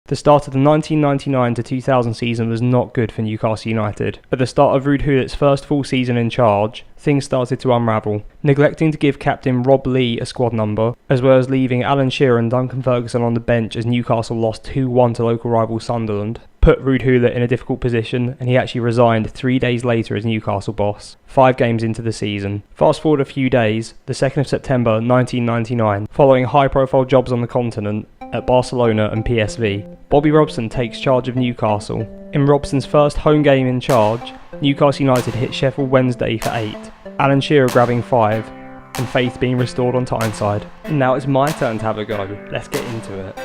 The start of the 1999 to 2000 season was not good for Newcastle United. At the start of Ruud Gullit's first full season in charge, things started to unravel. Neglecting to give captain Rob Lee a squad number, as well as leaving Alan Shearer and Duncan Ferguson on the bench as Newcastle lost 2-1 to local rival Sunderland, put Ruud Gullit in a difficult position, and he actually resigned 3 days later as Newcastle boss, 5 games into the season. Fast forward a few days, the 2nd of September 1999, following high-profile jobs on the continent at Barcelona and PSV, Bobby Robson takes charge of Newcastle. In Robson's first home game in charge, Newcastle United hit Sheffield Wednesday for 8, Alan Shearer grabbing 5, and faith being restored on Tyneside. And now it's my turn to have a go. Let's get into it.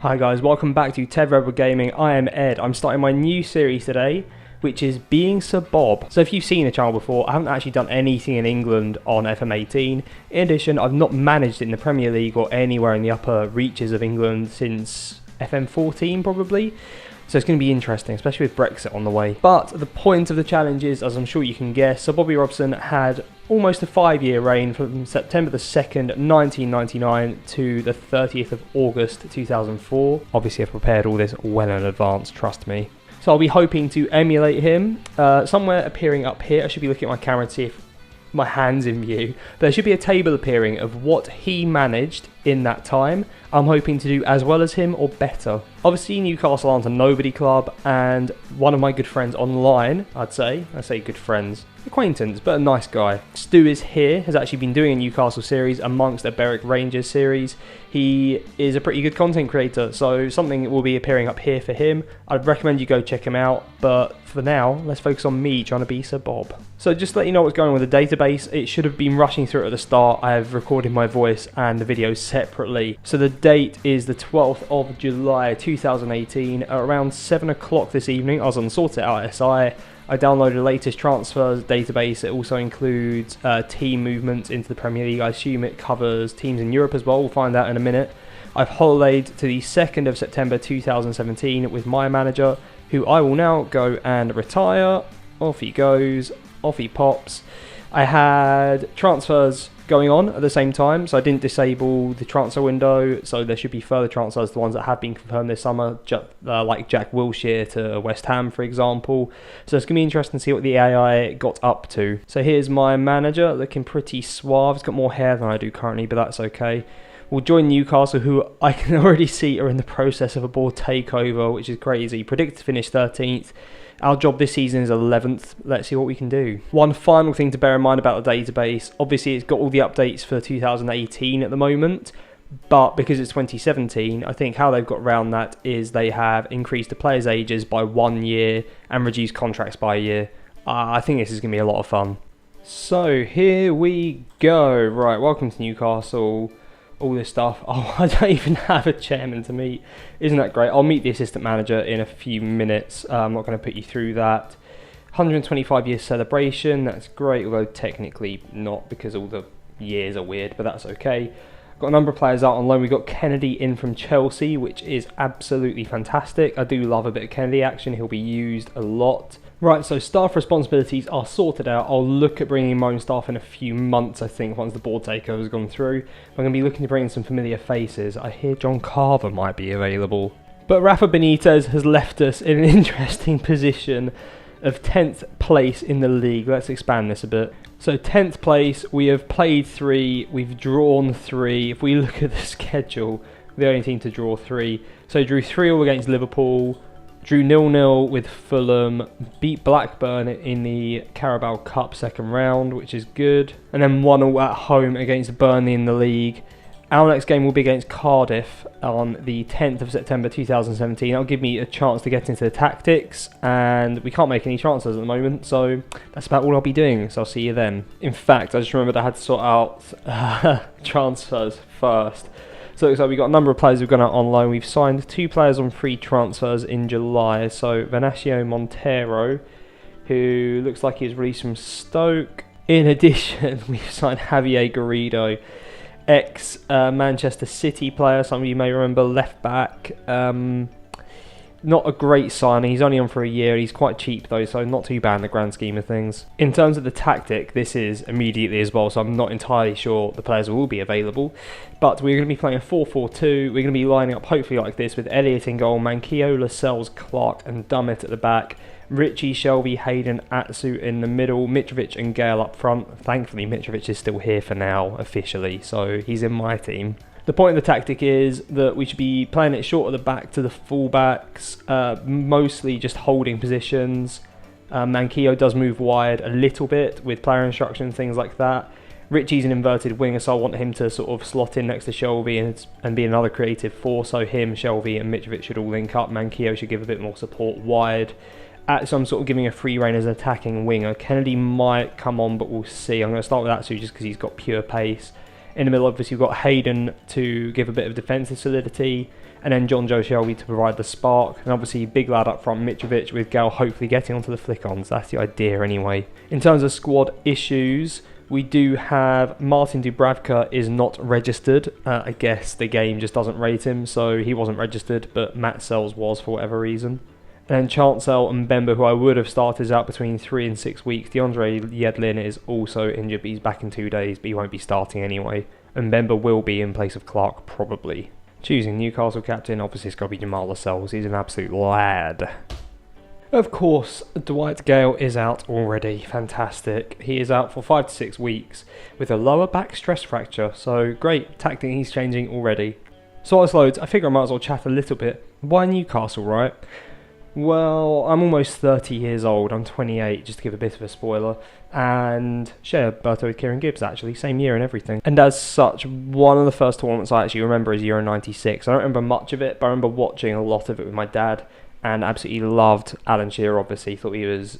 Hi guys, welcome back to TedRedwood Gaming. I am Ed. I'm starting my new series today, which is Being Sir Bob. So if you've seen the channel before, I haven't actually done anything in England on FM18. In addition, I've not managed in the Premier League or anywhere in the upper reaches of England since FM14 probably. So it's going to be interesting, especially with Brexit on the way. But the point of the challenge is, as I'm sure you can guess, Sir Bobby Robson had almost a 5-year reign from September the 2nd, 1999 to the 30th of August 2004. Obviously I've prepared all this well in advance, trust me. So I'll be hoping to emulate him. Somewhere appearing up here, I should be looking at my camera to see if my hand's in view. There should be a table appearing of what he managed in that time. I'm hoping to do as well as him or better. Obviously Newcastle aren't a nobody club, and one of my good friends online, I say good friends, acquaintance, but a nice guy. Stu is here, has actually been doing a Newcastle series amongst a Berwick Rangers series. He is a pretty good content creator, so something will be appearing up here for him. I'd recommend you go check him out, but for now, let's focus on me trying to be Sir Bob. So just to let you know what's going on with the database, it should have been rushing through it at the start. I have recorded my voice and the videos separately. So the date is the 12th of July 2018 at around 7 o'clock this evening. I was on Sort It Out SI. I downloaded the latest transfers database. It also includes team movements into the Premier League. I assume it covers teams in Europe as well. We'll find out in a minute. I've holidayed to the 2nd of September 2017 with my manager, who I will now go and retire. Off he goes, off he pops. I had transfers going on at the same time, so I didn't disable the transfer window, so there should be further transfers, the ones that have been confirmed this summer, like Jack Wilshere to West Ham, for example. So it's going to be interesting to see what the AI got up to. So here's my manager, looking pretty suave. He's got more hair than I do currently, but that's okay. We'll join Newcastle, who I can already see are in the process of a board takeover, which is crazy. Predicted to finish 13th. Our job this season is 11th. Let's see what we can do. One final thing to bear in mind about the database. Obviously, it's got all the updates for 2018 at the moment. But because it's 2017, I think how they've got around that is they have increased the players' ages by 1 year and reduced contracts by a year. I think this is going to be a lot of fun. So, here we go. Right, welcome to Newcastle. All this stuff. Oh, I don't even have a chairman to meet. Isn't that great? I'll meet the assistant manager in a few minutes. I'm not going to put you through that. 125-year celebration. That's great, although technically not, because all the years are weird, but that's okay. Got a number of players out on loan. We've got Kennedy in from Chelsea, which is absolutely fantastic. I do love a bit of Kennedy action. He'll be used a lot. Right, so staff responsibilities are sorted out. I'll look at bringing my own staff in a few months, I think, once the board takeover has gone through. I'm going to be looking to bring in some familiar faces. I hear John Carver might be available. But Rafa Benitez has left us in an interesting position of 10th place in the league. Let's expand this a bit. So 10th place, we have played 3, we've drawn 3. If we look at the schedule, we're the only team to draw 3. So drew 3-all against Liverpool, drew 0-0 with Fulham, beat Blackburn in the Carabao Cup second round, which is good, and then 1-1 at home against Burnley in the league. Our next game will be against Cardiff on the 10th of September 2017. That'll give me a chance to get into the tactics, and we can't make any transfers at the moment, so that's about all I'll be doing, so I'll see you then. In fact, I just remembered I had to sort out transfers first. So it looks like we've got a number of players who've gone out on loan. We've signed 2 players on free transfers in July. So Venancio Montero, who looks like he was released from Stoke. In addition, we've signed Javier Garrido, Manchester City player, some of you may remember, left back. Not a great signing. He's only on for a year. He's quite cheap though, so not too bad in the grand scheme of things. In terms of the tactic, this is immediately as well, so I'm not entirely sure the players will be available. But we're going to be playing a 4-4-2. We're going to be lining up hopefully like this with Elliott in goal, Manquillo, Lascelles, Clark and Dummett at the back. Richie, Shelby, Hayden, Atsu in the middle, Mitrovic and Gale up front. Thankfully Mitrovic is still here for now officially, so he's in my team. The point of the tactic is that we should be playing it short at the back to the fullbacks, mostly just holding positions. Manquillo does move wide a little bit with player instructions, things like that. Richie's an inverted winger, so I want him to sort of slot in next to Shelby and be another creative force. So him, Shelby and Mitrovic should all link up. Manquillo should give a bit more support wide. So I'm sort of giving a free rein as an attacking winger. Kennedy might come on, but we'll see. I'm going to start with Atsu just because he's got pure pace. In the middle, obviously, we've got Hayden to give a bit of defensive solidity, and then John Joe Shelby to provide the spark, and obviously big lad up front, Mitrovic, with Gal hopefully getting onto the flick-ons. That's the idea anyway. In terms of squad issues, we do have Martin Dubravka is not registered. I guess the game just doesn't rate him, so he wasn't registered, but Matt Sells was for whatever reason. And then Chancel and Bemba, who I would have started, is out between 3 and 6 weeks. DeAndre Yedlin is also injured, but he's back in 2 days, but he won't be starting anyway. And Bemba will be in place of Clark, probably. Choosing Newcastle captain, obviously it's got to be Jamal Lascelles. He's an absolute lad. Of course, Dwight Gale is out already. Fantastic. He is out for 5 to 6 weeks with a lower back stress fracture. So great, tactic he's changing already. So as loads, I figure I might as well chat a little bit. Why Newcastle, right? Well, I'm almost 30 years old. I'm 28, just to give a bit of a spoiler. And share a birthday with Kieran Gibbs, actually. Same year and everything. And as such, one of the first tournaments I actually remember is Euro 96. I don't remember much of it, but I remember watching a lot of it with my dad. And absolutely loved Alan Shearer, obviously. Thought he was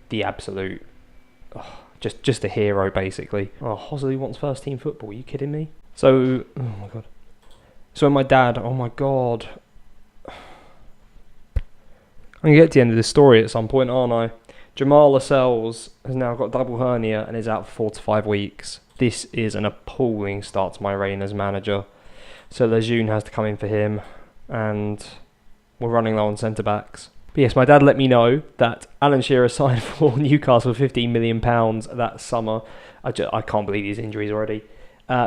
the absolute... just a hero, basically. Oh, Hosley wants first team football. Are you kidding me? So... oh my god. So my dad... oh my god... I'm going to get to the end of this story at some point, aren't I? Jamal Lascelles has now got double hernia and is out for 4 to 5 weeks. This is an appalling start to my reign as manager. So Lejeune has to come in for him, and we're running low on centre-backs. But yes, my dad let me know that Alan Shearer signed for Newcastle for £15 million that summer. I can't believe these injuries already.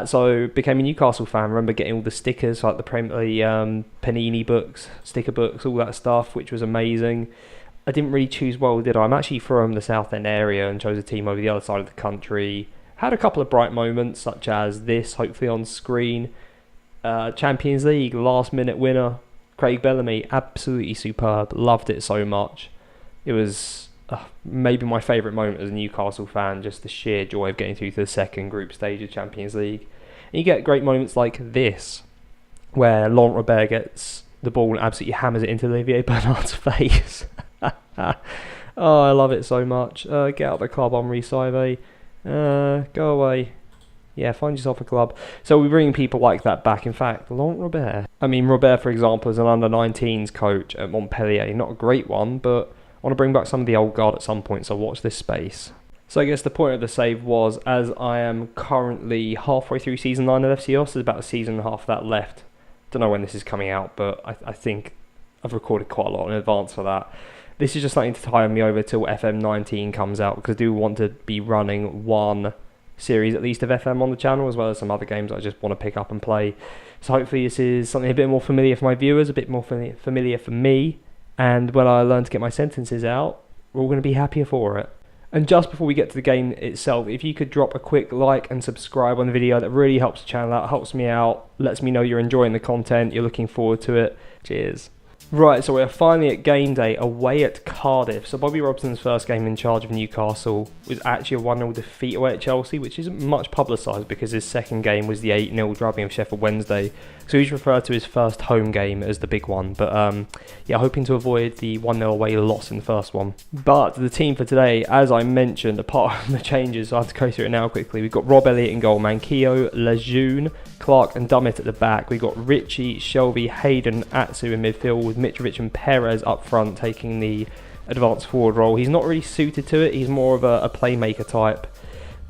So became a Newcastle fan. I remember getting all the stickers, like the Panini books, sticker books, all that stuff, which was amazing. I didn't really choose well, did I? I'm actually from the South End area and chose a team over the other side of the country. Had a couple of bright moments, such as this, hopefully on screen. Champions League, last minute winner, Craig Bellamy, absolutely superb. Loved it so much. It was... maybe my favourite moment as a Newcastle fan, just the sheer joy of getting through to the second group stage of Champions League. And you get great moments like this, where Laurent Robert gets the ball and absolutely hammers it into Olivier Bernard's face. Oh, I love it so much. Get out the club, Henri Saivet. Go away. Yeah, find yourself a club. So we're bringing people like that back. In fact, Laurent Robert. I mean, Robert, for example, is an under-19s coach at Montpellier. Not a great one, but... I want to bring back some of the old guard at some point, so watch this space. So I guess the point of the save was, as I am currently halfway through Season 9 of FCOS, there's about a season and a half of that left. Don't know when this is coming out, but I think I've recorded quite a lot in advance for that. This is just something to tie me over till FM19 comes out, because I do want to be running one series at least of FM on the channel, as well as some other games I just want to pick up and play. So hopefully this is something a bit more familiar for my viewers, a bit more familiar for me. And when I learn to get my sentences out, we're all going to be happier for it. And just before we get to the game itself, if you could drop a quick like and subscribe on the video, that really helps the channel out, helps me out, lets me know you're enjoying the content, you're looking forward to it. Cheers. Right, so we're finally at game day, away at Cardiff. So Bobby Robson's first game in charge of Newcastle was actually a 1-0 defeat away at Chelsea, which isn't much publicised because his second game was the 8-0 drubbing of Sheffield Wednesday. So he's referred to his first home game as the big one. But yeah, hoping to avoid the 1-0 away loss in the first one. But the team for today, as I mentioned, apart from the changes, so I have to go through it now quickly. We've got Rob Elliott in goal, Manquillo, Lejeune, Clark and Dummett at the back. We've got Richie, Shelby, Hayden, Atsu in midfield, with Mitrovic and Perez up front taking the advanced forward role. He's not really suited to it. He's more of a playmaker type.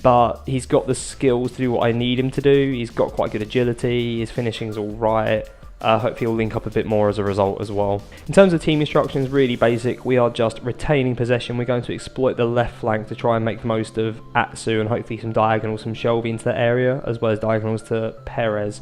but he's got the skills to do what I need him to do. He's got quite good agility, his finishing's all right. Hopefully he'll link up a bit more as a result as well. In terms of team instructions, really basic. We are just retaining possession. We're going to exploit the left flank to try and make the most of Atsu and hopefully some diagonals from Shelby into that area, as well as diagonals to Perez.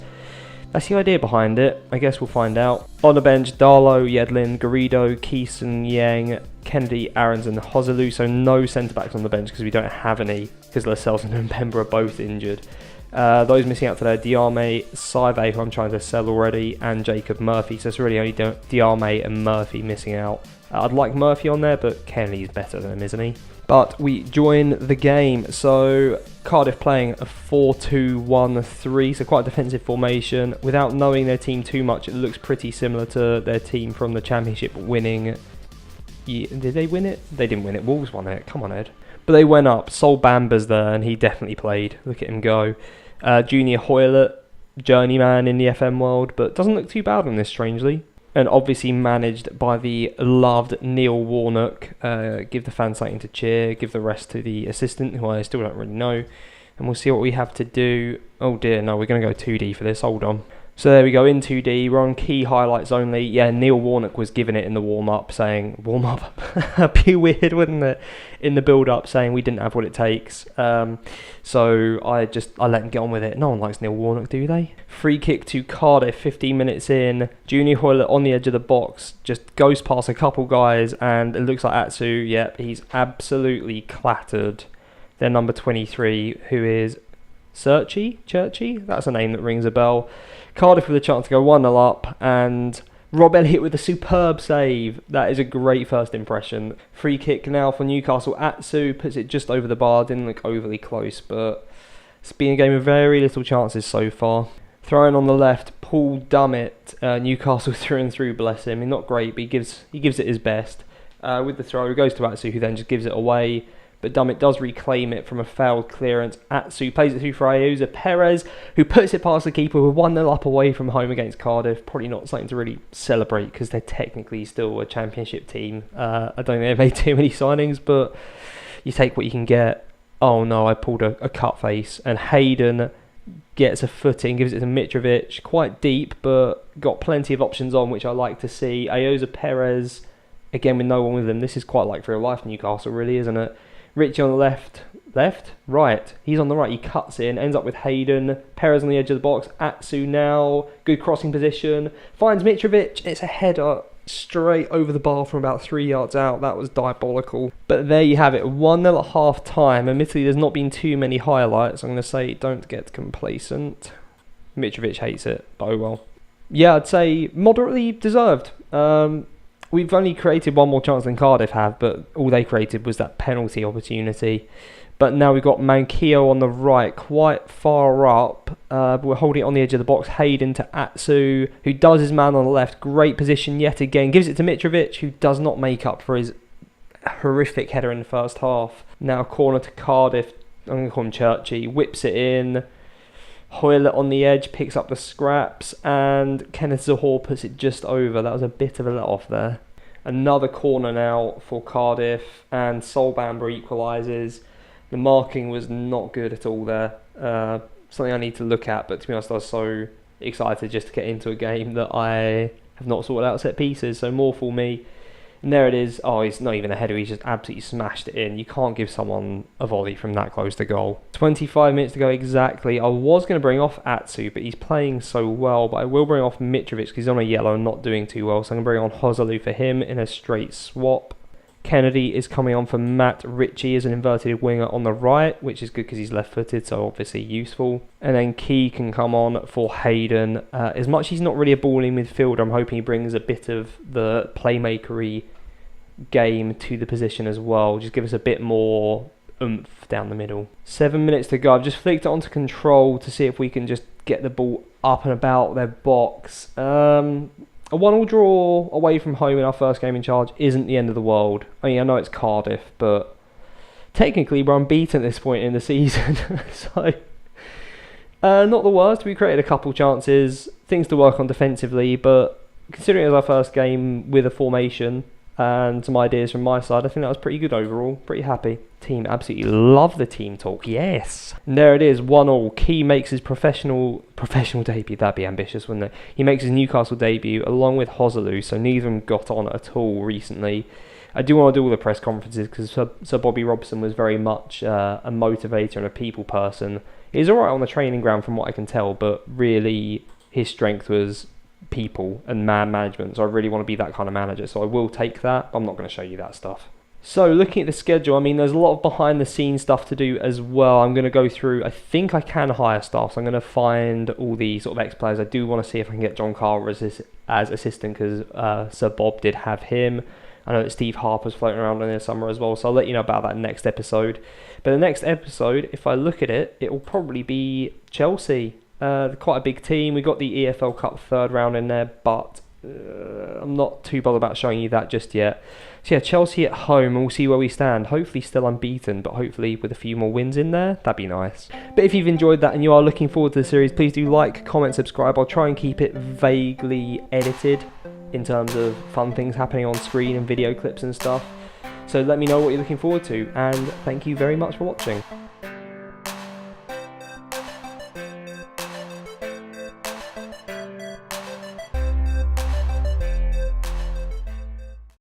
That's the idea behind it. I guess we'll find out. On the bench, Darlow, Yedlin, Garrido, Keeson, Yang, Kennedy, Aarons and Hoselu. So no centre-backs on the bench because we don't have any, because Lascelles and Mbemba are both injured. Those missing out today, Diarme, Saive, who I'm trying to sell already, and Jacob Murphy. So it's really only Diarme and Murphy missing out. I'd like Murphy on there, but Kennedy's better than him, isn't he? But we join the game. So Cardiff playing a 4-2-1-3, so quite a defensive formation. Without knowing their team too much, it looks pretty similar to their team from the Championship winning. Did they win it? They didn't win it. Wolves won it. Come on, Ed. But they went up. Sol Bamba's there, and he definitely played. Look at him go. Junior Hoylett, journeyman in the FM world, but doesn't look too bad on this, strangely. And obviously managed by the loved Neil Warnock. Give the fans something to cheer, give the rest to the assistant, who I still don't really know. And we'll see what we have to do. Oh dear, no, we're going to go 2D for this, hold on. So there we go, in 2D, we're on key highlights only. Yeah, Neil Warnock was giving it in the warm-up, saying, warm-up? That'd be weird, wouldn't it? In the build-up, saying we didn't have what it takes. So I let him get on with it. No one likes Neil Warnock, do they? Free kick to Cardiff, 15 minutes in. Junior Hoylett on the edge of the box, just goes past a couple guys, and it looks like Atsu, yep, he's absolutely clattered. Their number 23, who is Churchy? That's a name that rings a bell. Cardiff with a chance to go 1-0 up, and Rob Elliott with a superb save. That is a great first impression. Free kick now for Newcastle. Atsu puts it just over the bar. Didn't look overly close, but it's been a game of very little chances so far. Throwing on the left, Paul Dummett. Newcastle through and through, bless him. He's not great, but he gives it his best. With the throw, it goes to Atsu, who then just gives it away. But Dummett does reclaim it from a fouled clearance. Atsu plays it through for Ayuso Perez, who puts it past the keeper with 1-0 up away from home against Cardiff. Probably not something to really celebrate because they're technically still a championship team. I don't think they've made too many signings, but you take what you can get. Oh no, I pulled a cut face. And Hayden gets a footing, gives it to Mitrovic. Quite deep, but got plenty of options on, which I like to see. Ayuso Perez, again with no one with him. This is quite like real life Newcastle, really, isn't it? Richie on the right, he's on the right, he cuts in, ends up with Hayden, Perez on the edge of the box, Atsu now, good crossing position, finds Mitrovic, it's a header straight over the bar from about 3 yards out. That was diabolical. But there you have it, 1-0 at half time. Admittedly, there's not been too many highlights. I'm going to say don't get complacent. Mitrovic hates it, but oh well. Yeah, I'd say moderately deserved. We've only created one more chance than Cardiff have, but all they created was that penalty opportunity. But now we've got Manquillo on the right, quite far up. We're holding it on the edge of the box. Hayden to Atsu, who does his man on the left. Great position yet again. Gives it to Mitrovic, who does not make up for his horrific header in the first half. Now corner to Cardiff. I'm going to call him Churchy. Whips it in. Hoylett on the edge, picks up the scraps, and Kenneth Zahor puts it just over. That was a bit of a let-off there. Another corner now for Cardiff, and Sol Bamba equalises. The marking was not good at all there. Something I need to look at, but to be honest, I was so excited just to get into a game that I have not sorted out set pieces, so more for me. And there it is. Oh, it's not even a header, he's just absolutely smashed it in. You can't give someone a volley from that close to goal. 25 minutes to go exactly. I was going to bring off Atsu, but he's playing so well. But I will bring off Mitrovic because he's on a yellow and not doing too well. So I'm going to bring on Hoselu for him in a straight swap. Kennedy is coming on for Matt Ritchie as an inverted winger on the right, which is good because he's left-footed, so obviously useful. And then Key can come on for Hayden. As much as he's not really a balling midfielder, I'm hoping he brings a bit of the playmakery game to the position as well. Just give us a bit more oomph down the middle. 7 minutes to go. I've just flicked it onto control to see if we can just get the ball up and about their box. A 1-1 draw away from home in our first game in charge isn't the end of the world. I mean, I know it's Cardiff, but technically we're unbeaten at this point in the season. So, not the worst. We created a couple chances, things to work on defensively, but considering it was our first game with a formation, and some ideas from my side. I think that was pretty good overall. Pretty happy. Team absolutely love the team talk. Yes. And there it is. 1-1. Key makes his professional debut. That'd be ambitious, wouldn't it? He makes his Newcastle debut along with Hosalu. So neither of them got on at all recently. I do want to do all the press conferences because Sir Bobby Robson was very much a motivator and a people person. He's alright on the training ground from what I can tell, but really his strength was people and man management. So I really want to be that kind of manager. So I will take that. I'm not going to show you that stuff. So looking at the schedule, I mean, there's a lot of behind the scenes stuff to do as well. I'm going to go through, I think I can hire staff. So I'm going to find all the sort of ex-players. I do want to see if I can get John Carver as assistant because Sir Bob did have him. I know that Steve Harper's floating around in the summer as well, so I'll let you know about that next episode. But the next episode, if I look at it, it will probably be Chelsea. Quite a big team. We got the EFL Cup third round in there, but I'm not too bothered about showing you that just yet. So yeah, Chelsea at home, and we'll see where we stand. Hopefully still unbeaten, but hopefully with a few more wins in there. That'd be nice. But if you've enjoyed that and you are looking forward to the series, please do like, comment, subscribe. I'll try and keep it vaguely edited in terms of fun things happening on screen and video clips and stuff. So let me know what you're looking forward to, and thank you very much for watching.